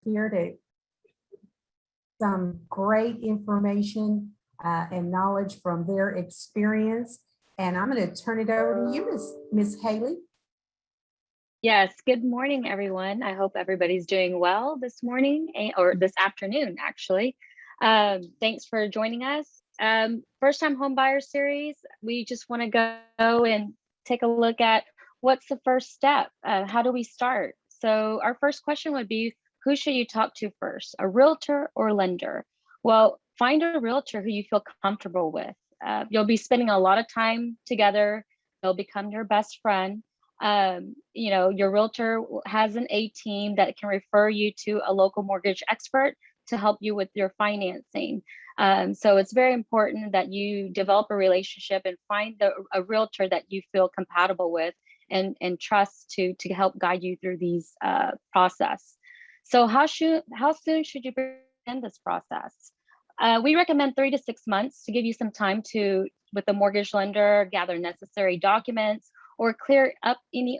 here some great information and knowledge from their experience. And I'm going to turn it over to you, Miss Haley. Yes, good morning, everyone. I hope everybody's doing well this morning or this afternoon, actually. Thanks for joining us. First time home buyer series. We just want to go and take a look at what's the first step. How do we start? So our first question would be, who should you talk to first, a realtor or lender? Well, find a realtor who you feel comfortable with. You'll be spending a lot of time together. They'll become your best friend. You know, your realtor has an A team that can refer you to a local mortgage expert to help you with your financing. So it's very important that you develop a relationship and find a realtor that you feel compatible with and trust to help guide you through these process. So how soon should you begin this process? We recommend 3 to 6 months to give you some time to, with the mortgage lender, gather necessary documents or clear up any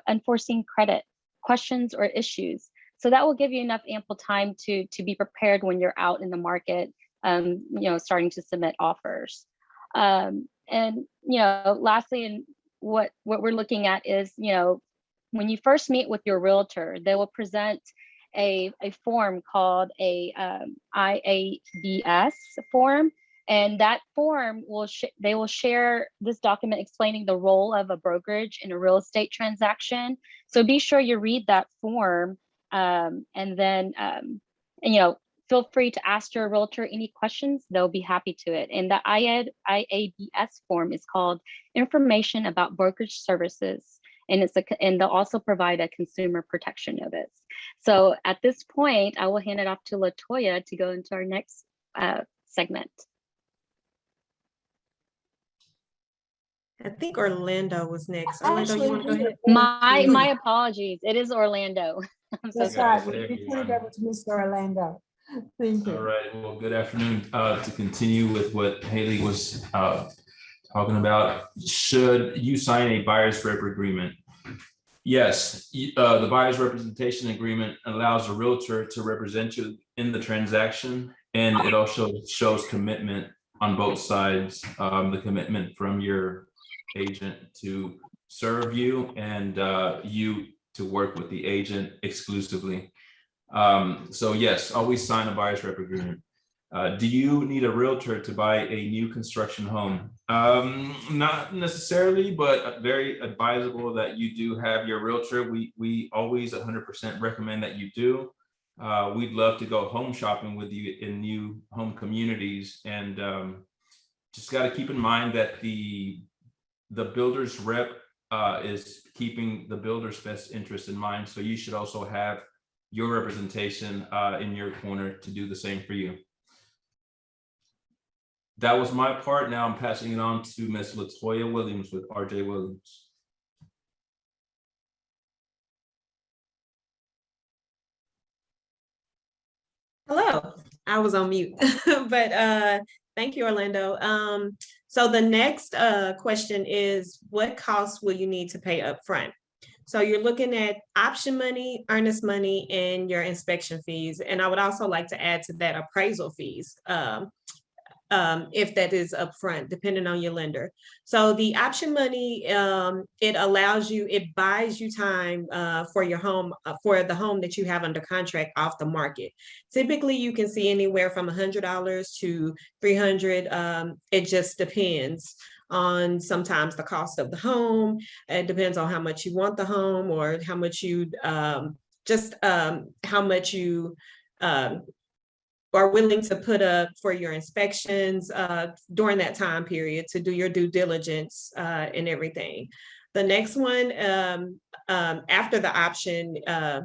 unforeseen credit questions or issues. So that will give you enough ample time to be prepared when you're out in the market, you know, starting to submit offers. And, you know, lastly, and what we're looking at is, you know, when you first meet with your realtor, they will present a form called a IABS form. And that form they will share this document explaining the role of a brokerage in a real estate transaction. So be sure you read that form, and then you know, feel free to ask your realtor any questions. They'll be happy to it. And the IABS form is called Information About Brokerage Services, and and they'll also provide a consumer protection notice. So at this point, I will hand it off to LaToya to go into our next segment. I think Orlando was next. Orlando, you want to go ahead? My apologies. It is Orlando. I'm so sorry. We turn it over to Mr. Orlando. Thank you. All right. Well, good afternoon. To continue with what Haley was talking about, should you sign a buyer's rep agreement? Yes, the buyer's representation agreement allows a realtor to represent you in the transaction, and it also shows commitment on both sides, the commitment from your agent to serve you and you to work with the agent exclusively. So yes, always sign a buyer's rep agreement. Do you need a realtor to buy a new construction home? Not necessarily, but very advisable that you do have your realtor. We always 100% recommend that you do. We'd love to go home shopping with you in new home communities, and just got to keep in mind that the builder's rep is keeping the builder's best interest in mind. So you should also have your representation in your corner to do the same for you. That was my part. Now I'm passing it on to Ms. LaToya Williams with RJ Williams. Hello, I was on mute, but thank you, Orlando. So the next question is, what costs will you need to pay up front? So you're looking at option money, earnest money, and your inspection fees. And I would also like to add to that appraisal fees, if that is upfront, depending on your lender. So the option money, it allows you, it buys you time for your home, for the home that you have under contract off the market. Typically, you can see anywhere from $100 to $300. It just depends on sometimes the cost of the home. It depends on how much you want the home, or how much you how much you are willing to put up for your inspections during that time period to do your due diligence and everything. The next one, after the option,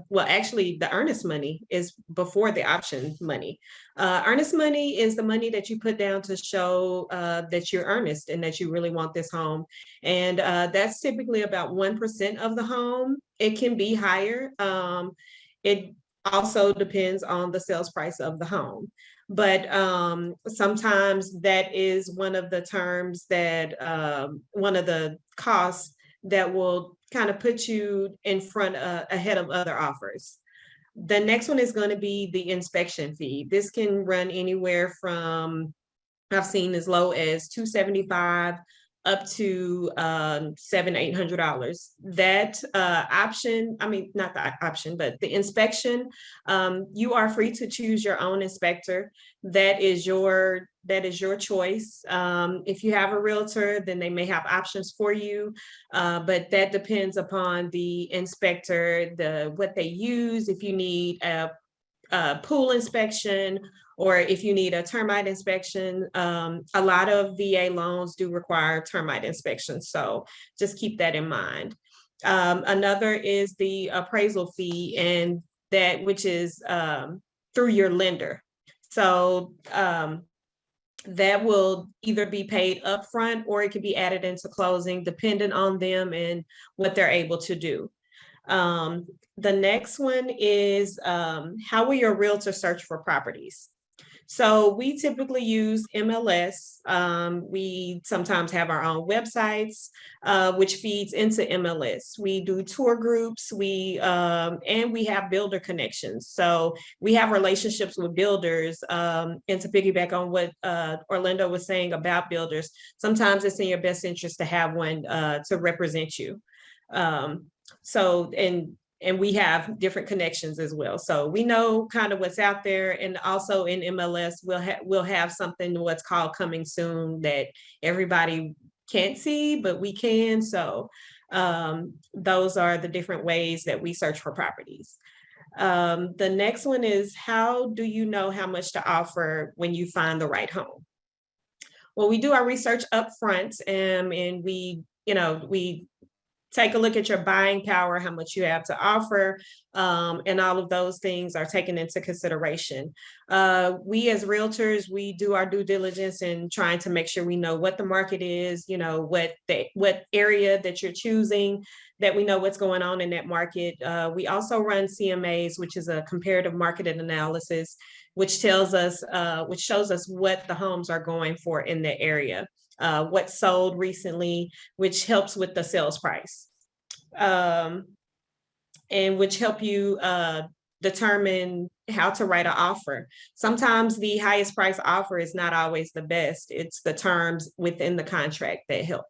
well, actually the earnest money is before the option money. Earnest money is the money that you put down to show that you're earnest and that you really want this home. And that's typically about 1% of the home. It can be higher. It also depends on the sales price of the home. But sometimes that is one of the terms that, one of the costs that will kind of put you in front, ahead of other offers. The next one is going to be the inspection fee. This can run anywhere from, I've seen as low as $275 up to $700-800. That option, I mean, not the option, but the inspection, you are free to choose your own inspector. That is your choice. If you have a realtor, then they may have options for you, but that depends upon the inspector, what they use. If you need a pool inspection, or if you need a termite inspection, a lot of VA loans do require termite inspections. So just keep that in mind. Another is the appraisal fee, and that which is through your lender. So that will either be paid upfront or it can be added into closing, depending on them and what they're able to do. The next one is how will your realtor search for properties? So we typically use MLS. We sometimes have our own websites, which feeds into MLS. We do tour groups, and we have builder connections. So we have relationships with builders, and to piggyback on what Orlando was saying about builders, sometimes it's in your best interest to have one to represent you. And we have different connections as well. So we know kind of what's out there. And also in MLS, we'll have something what's called coming soon that everybody can't see, but we can. So those are the different ways that we search for properties. The next one is, how do you know how much to offer when you find the right home? Well, we do our research up front, and we take a look at your buying power, how much you have to offer, and all of those things are taken into consideration. We as realtors, we do our due diligence in trying to make sure we know what the market is, what area that you're choosing, that we know what's going on in that market. We also run CMAs, which is a comparative market analysis, which shows us what the homes are going for in the area. What sold recently, which helps with the sales price, and which help you determine how to write an offer. Sometimes the highest price offer is not always the best. It's the terms within the contract that help.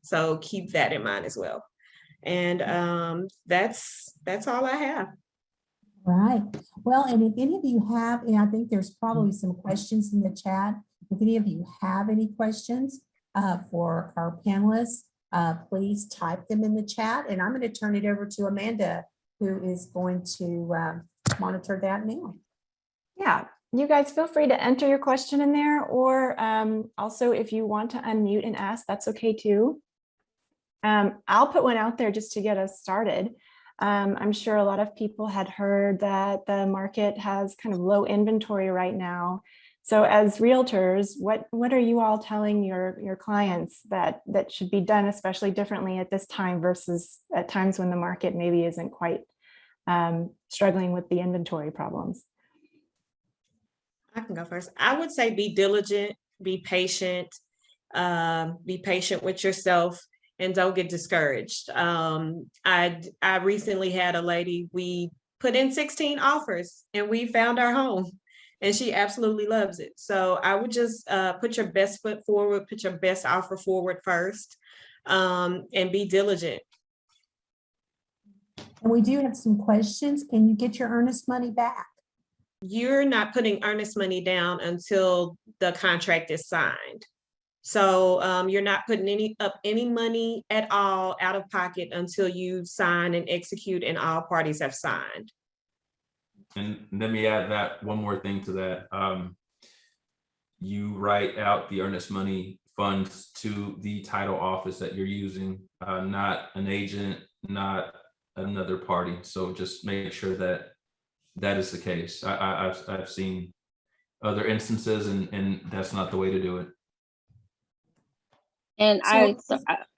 So keep that in mind as well. And that's all I have. Right. Well, and if any of you have, and I think there's probably some questions in the chat. If any of you have any questions for our panelists, please type them in the chat, and I'm going to turn it over to Amanda, who is going to monitor that now. Yeah, you guys feel free to enter your question in there, or also if you want to unmute and ask, that's okay too. I'll put one out there just to get us started. I'm sure a lot of people had heard that the market has kind of low inventory right now. So as realtors, what are you all telling your clients that should be done especially differently at this time versus at times when the market maybe isn't quite struggling with the inventory problems? I can go first. I would say be diligent, be patient with yourself, and don't get discouraged. I recently had a lady, we put in 16 offers and we found our home. And she absolutely loves it. So I would just put your best foot forward, put your best offer forward first, and be diligent. And we do have some questions. Can you get your earnest money back? You're not putting earnest money down until the contract is signed. So you're not putting any money at all out of pocket until you sign and execute and all parties have signed. And let me add that one more thing to that. You write out the earnest money funds to the title office that you're using, not an agent, not another party. So just make sure that that is the case. I've seen other instances, and that's not the way to do it. And I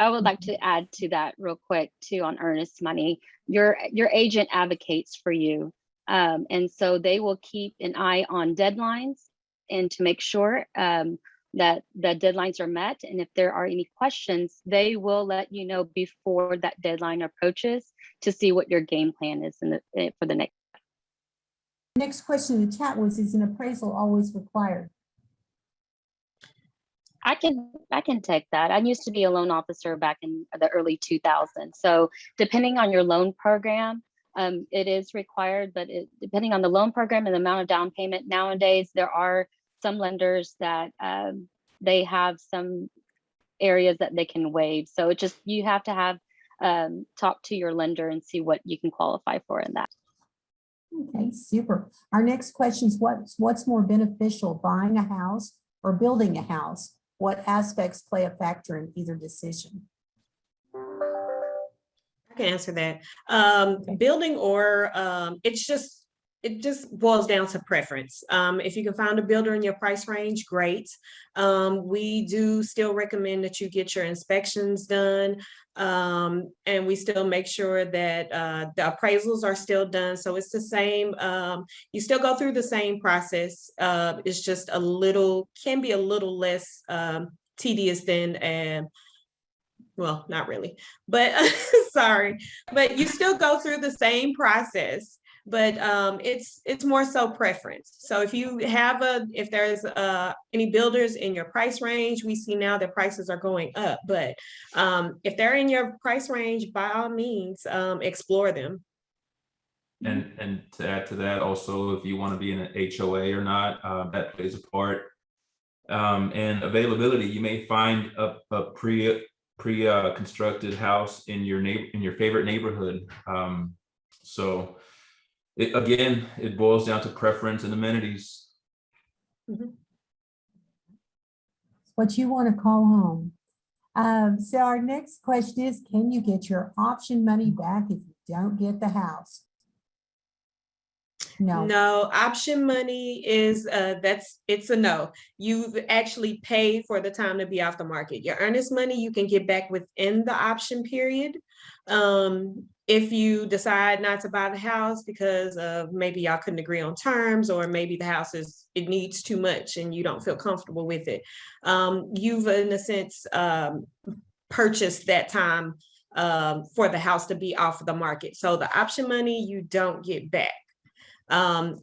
would like to add to that real quick too on earnest money. Your agent advocates for you. And so they will keep an eye on deadlines and to make sure that the deadlines are met. And if there are any questions, they will let you know before that deadline approaches to see what your game plan is for the next. Next question in the chat was, is an appraisal always required? I can take that. I used to be a loan officer back in the early 2000s. So depending on your loan program, it is required, but depending on the loan program and the amount of down payment nowadays, there are some lenders that they have some areas that they can waive. So it just, you have to have talk to your lender and see what you can qualify for in that. Okay, super. Our next question is, what's more beneficial, buying a house or building a house? What aspects play a factor in either decision? I can answer that. Building or it just boils down to preference. If you can find a builder in your price range, great. We do still recommend that you get your inspections done. And we still make sure that the appraisals are still done. So it's the same, you still go through the same process. It's just can be a little less tedious than well, not really, but sorry, but you still go through the same process, but it's more so preference. So if there's any builders in your price range, we see now that prices are going up, but if they're in your price range, by all means, explore them. And to add to that, also, if you want to be in an HOA or not, that plays a part. And availability, you may find a pre-constructed house in your favorite neighborhood. So it boils down to preference and amenities. What you want to call home. So our next question is, can you get your option money back if you don't get the house? No, option money is it's a no. You've actually paid for the time to be off the market. Your earnest money you can get back within the option period. If you decide not to buy the house because of maybe y'all couldn't agree on terms, or maybe the house it needs too much and you don't feel comfortable with it, you've in a sense purchased that time for the house to be off the market. So the option money you don't get back.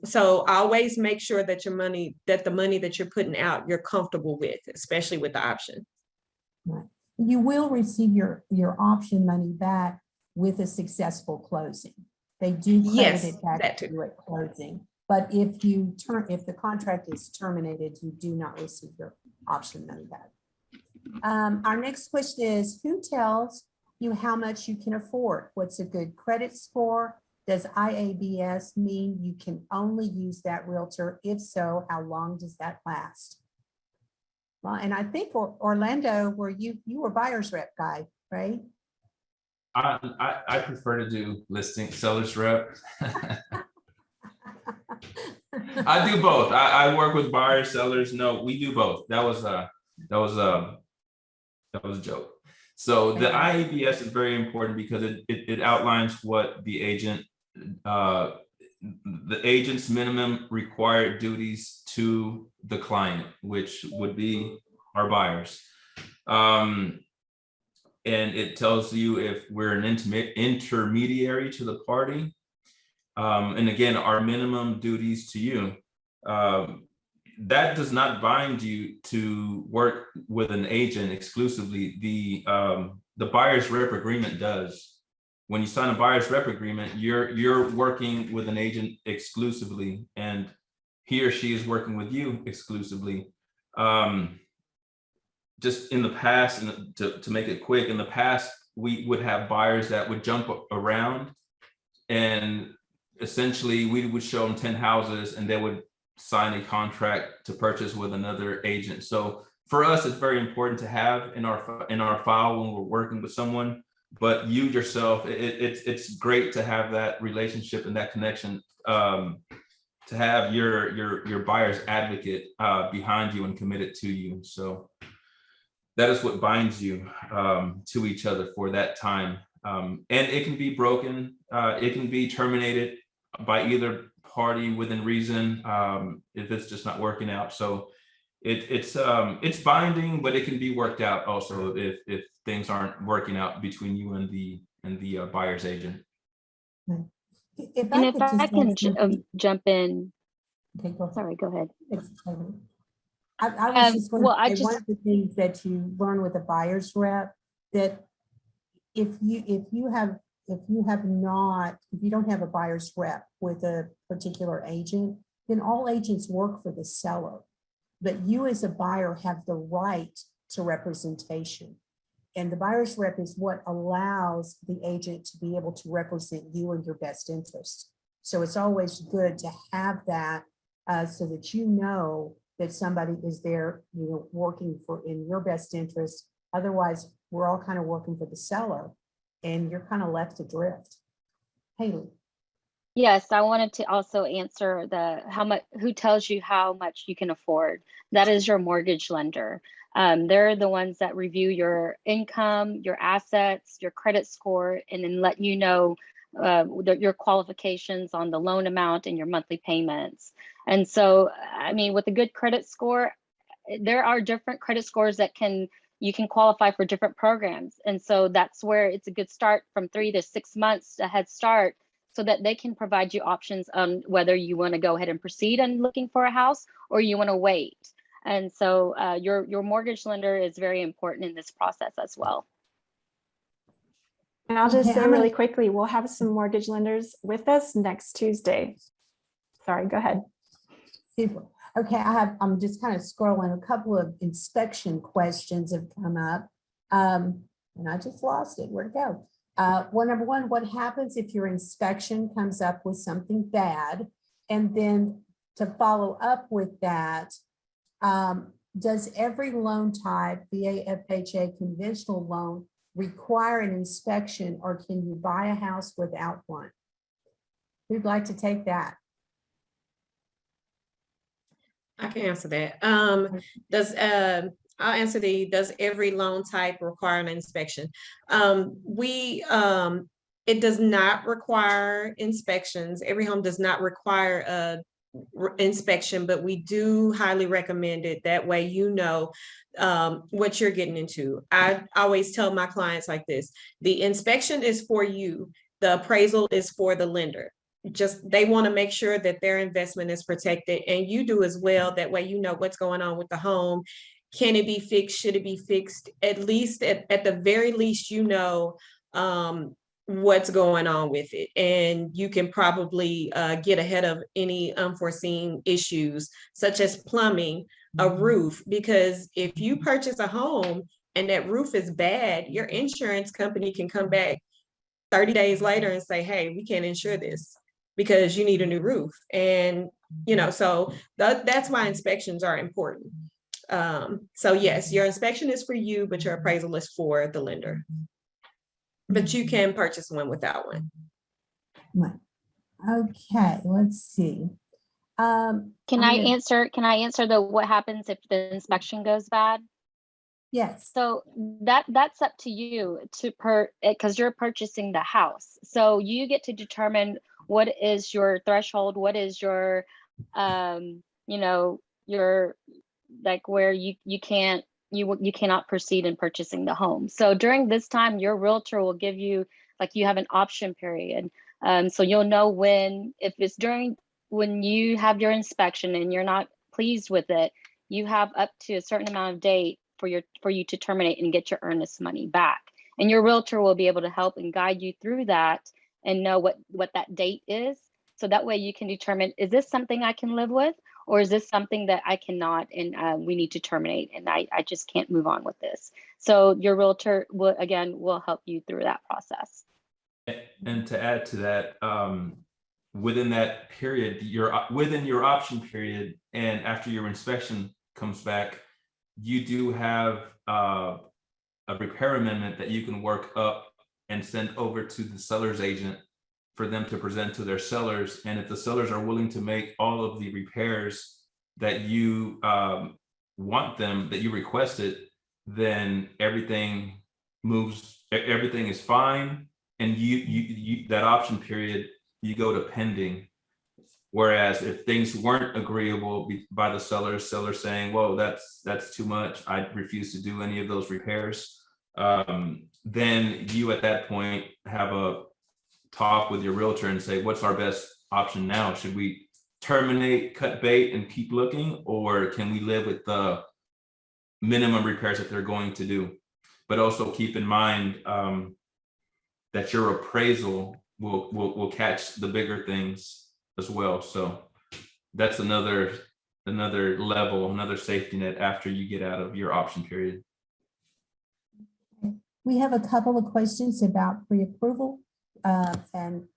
So always make sure that the money that you're putting out, you're comfortable with, especially with the option. Right. You will receive your option money back with a successful closing. They do credit it back to you at closing. But if the contract is terminated, you do not receive your option money back. Our next question is, who tells you how much you can afford? What's a good credit score? Does IABS mean you can only use that realtor? If so, how long does that last? Well, and I think Orlando, you were buyer's rep guy, right? I prefer to do seller's rep. I do both. I work with buyers, sellers. No, we do both. That was a joke. So the IABS is very important because it outlines what the agent's minimum required duties to the client, which would be our buyers. And it tells you if we're an intermediary to the party. And again, our minimum duties to you. That does not bind you to work with an agent exclusively. The buyer's rep agreement does. When you sign a buyer's rep agreement, you're working with an agent exclusively, and he or she is working with you exclusively. Just in the past, and to make it quick, in the past, we would have buyers that would jump around, and essentially we would show them 10 houses and they would sign a contract to purchase with another agent. So for us, it's very important to have in our file when we're working with someone. But you yourself, it's great to have that relationship and that connection, to have your buyer's advocate behind you and committed to you. So that is what binds you to each other for that time. And it can be broken. It can be terminated by either party within reason if it's just not working out. So it's binding, but it can be worked out also if things aren't working out between you and the buyer's agent. Right. If And I if could I just can add something. jump in, Okay, go ahead. sorry, go ahead. I was just going Well, to say, one of the things that you learn with a buyer's rep, that if you don't have a buyer's rep with a particular agent, then all agents work for the seller. But you as a buyer have the right to representation. And the buyer's rep is what allows the agent to be able to represent you in your best interest. So it's always good to have that so that you know that somebody is there, working in your best interest. Otherwise, we're all kind of working for the seller and you're kind of left adrift. Haley. Yes, I wanted to also answer who tells you how much you can afford. That is your mortgage lender. They're the ones that review your income, your assets, your credit score, and then let you know your qualifications on the loan amount and your monthly payments. And so, I mean, with a good credit score, there are different credit scores that you can qualify for different programs. And so that's where it's a good start, from 3 to 6 months, a head start, so that they can provide you options on whether you want to go ahead and proceed and looking for a house or you want to wait. And so your mortgage lender is very important in this process as well. And I'll just Okay, say I'm really gonna- quickly, we'll have some mortgage lenders with us next Tuesday. Sorry, go ahead. Super. Okay, I'm just kind of scrolling. A couple of inspection questions have come up. And I just lost it. Where'd it go? Number one, what happens if your inspection comes up with something bad? And then to follow up with that, does every loan type, VA, FHA, conventional loan, require an inspection, or can you buy a house without one? Who'd like to take that? I can answer that. I'll answer does every loan type require an inspection? It does not require inspections. Every home does not require a inspection, but we do highly recommend it. That way, what you're getting into. I always tell my clients like this: the inspection is for you, the appraisal is for the lender. They want to make sure that their investment is protected, and you do as well. That way, you know what's going on with the home. Can it be fixed? Should it be fixed? At least, at the very least, what's going on with it, and you can probably get ahead of any unforeseen issues, such as plumbing, a roof. Because if you purchase a home and that roof is bad, your insurance company can come back 30 days later and say, hey, we can't insure this because you need a new roof. And so that's why inspections are important. So yes, your inspection is for you, but your appraisal is for the lender. But you can purchase one without one. Okay, let's see. Can I answer what happens if the inspection goes bad? Yes. So that's up to you because you're purchasing the house. So you get to determine what is your threshold, what is your your, like, where you cannot proceed in purchasing the home. So during this time, your realtor will give you, like, you have an option period. So you'll know if it's when you have your inspection and you're not pleased with it, you have up to a certain amount of date for you to terminate and get your earnest money back. And your realtor will be able to help and guide you through that and know what that date is. So that way you can determine, is this something I can live with? Or is this something that I cannot, and we need to terminate, and I just can't move on with this? So your realtor will help you through that process. And to add to that, within that period, within your option period, and after your inspection comes back, you do have a repair amendment that you can work up and send over to the seller's agent for them to present to their sellers. And if the sellers are willing to make all of the repairs that you that you requested, then everything is fine. And you that option period, you go to pending. Whereas if things weren't agreeable by the seller saying, whoa, that's too much, I refuse to do any of those repairs, then you at that point have a talk with your realtor and say, what's our best option now? Should we terminate, cut bait, and keep looking, or can we live with the minimum repairs that they're going to do? But also keep in mind that your appraisal will catch the bigger things as well. So that's another level, another safety net after you get out of your option period. We have a couple of questions about pre-approval and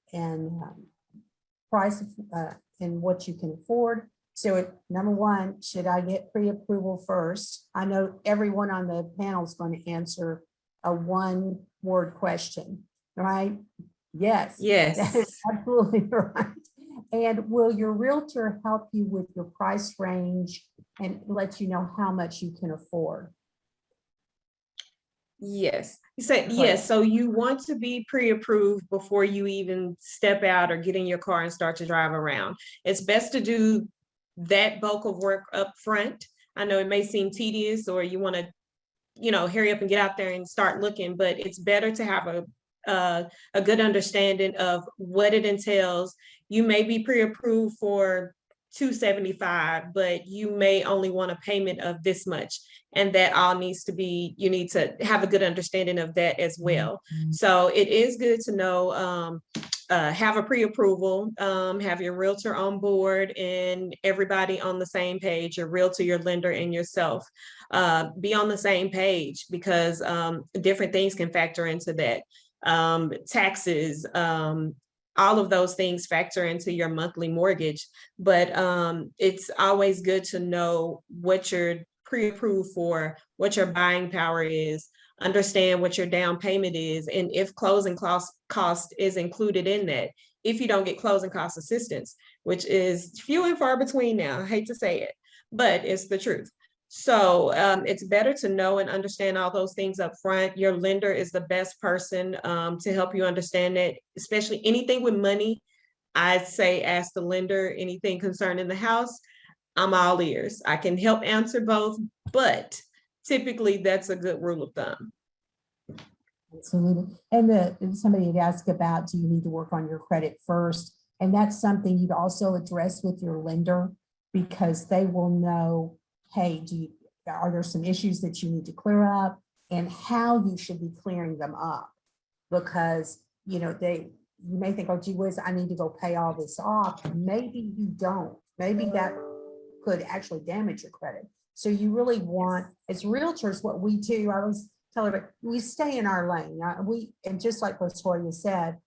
price and what you can afford. So number one, should I get pre-approval first? I know everyone on the panel is going to answer a one-word question, right? Yes. Yes. That's absolutely right. And will your realtor help you with your price range and let you know how much you can afford? Yes. You said Right. yes. So you want to be pre-approved before you even step out or get in your car and start to drive around. It's best to do that bulk of work up front. I know it may seem tedious, or you want to, hurry up and get out there and start looking, but it's better to have a good understanding of what it entails. You may be pre-approved for $275, but you may only want a payment of this much. And that all needs to be, you need to have a good understanding of that as well. So it is good to know, have a pre-approval, have your realtor on board and everybody on the same page, your realtor, your lender, and yourself. Be on the same page, because different things can factor into that. Taxes, all of those things factor into your monthly mortgage, but it's always good to know what you're pre-approved for, what your buying power is, understand what your down payment is, and if closing cost is included in that. If you don't get closing cost assistance, which is few and far between now, I hate to say it, but it's the truth. So it's better to know and understand all those things up front. Your lender is the best person to help you understand it, especially anything with money. I'd say ask the lender anything concerning the house. I'm all ears. I can help answer both, but typically that's a good rule of thumb. Absolutely. And somebody had asked about, do you need to work on your credit first? And that's something you'd also address with your lender, because they will know, hey, are there some issues that you need to clear up, and how you should be clearing them up? Because, you may think, oh, gee whiz, I need to go pay all this off. Maybe you don't. Maybe that could actually damage your credit. So you really want, as realtors, what we do, I always tell everybody, we stay in our lane. And just like LaToya said,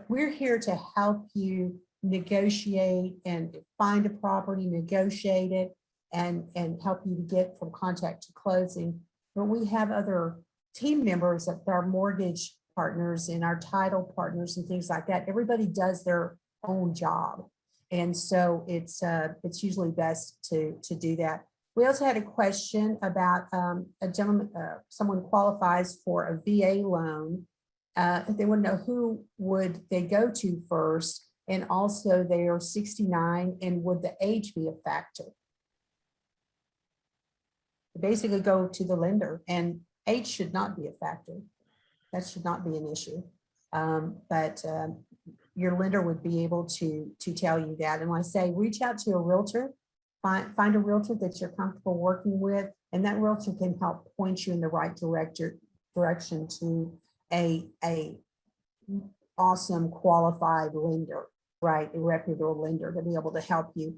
we're here to help you negotiate and find a property, negotiate it, and help you to get from contract to closing. But we have other team members, that our mortgage partners and our title partners and things like that. Everybody does their own job. And so it's usually best to do that. We also had a question about a gentleman, someone qualifies for a VA loan. They want to know who would they go to first, and also they are 69, and would the age be a factor? Basically go to the lender, and age should not be a factor. That should not be an issue. But your lender would be able to tell you that. And like I say, reach out to a realtor, find a realtor that you're comfortable working with, and that realtor can help point you in the right direction to a awesome qualified lender, right? A reputable lender to be able to help you.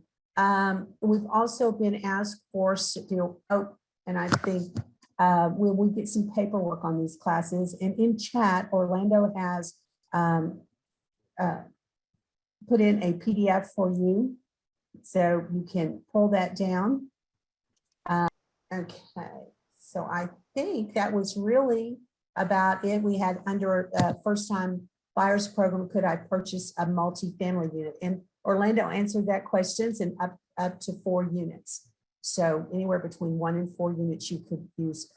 We've also been asked for, and I think we get some paperwork on these classes, and in chat, Orlando has put in a PDF for you, so you can pull that down. Okay, so I think that was really about it. We had under first-time buyers program, could I purchase a multi-family unit? And Orlando answered that questions, and up to 4 units. So anywhere between 1 and 4 units, you could use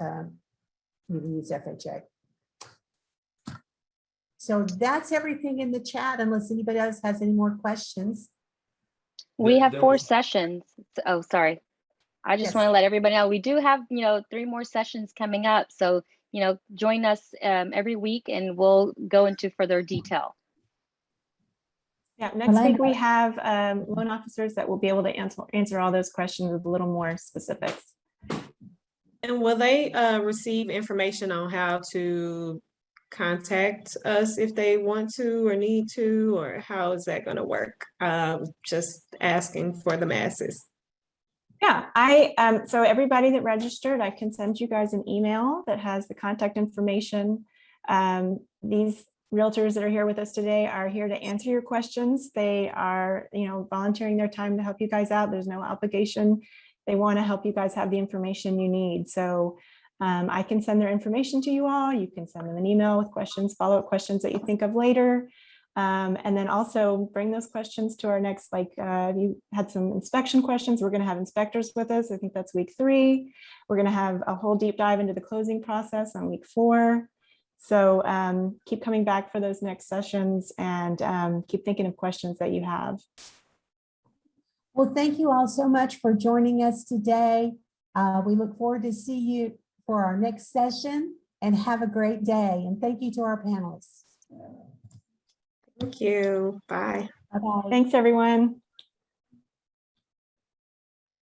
FHA. So that's everything in the chat, unless anybody else has any more questions. We have There 4 was- sessions. Oh, sorry. I just Yes. want to let everybody know we do have, 3 more sessions coming up. So, join us every week, and we'll go into further detail. Yeah, next week Orlando. we have loan officers that will be able to answer all those questions with a little more specifics. And will they receive information on how to contact us if they want to or need to, or how is that going to work? Just asking for the masses. Yeah, so everybody that registered, I can send you guys an email that has the contact information. These realtors that are here with us today are here to answer your questions. They are, volunteering their time to help you guys out. There's no obligation. They want to help you guys have the information you need. So I can send their information to you all. You can send them an email with questions, follow-up questions that you think of later. And then also bring those questions to our next, you had some inspection questions. We're going to have inspectors with us. I think that's week 3. We're going to have a whole deep dive into the closing process on week 4. So keep coming back for those next sessions and keep thinking of questions that you have. Well, thank you all so much for joining us today. We look forward to see you for our next session, and have a great day. And thank you to our panelists. Thank you. Bye. Bye-bye. Thanks, everyone.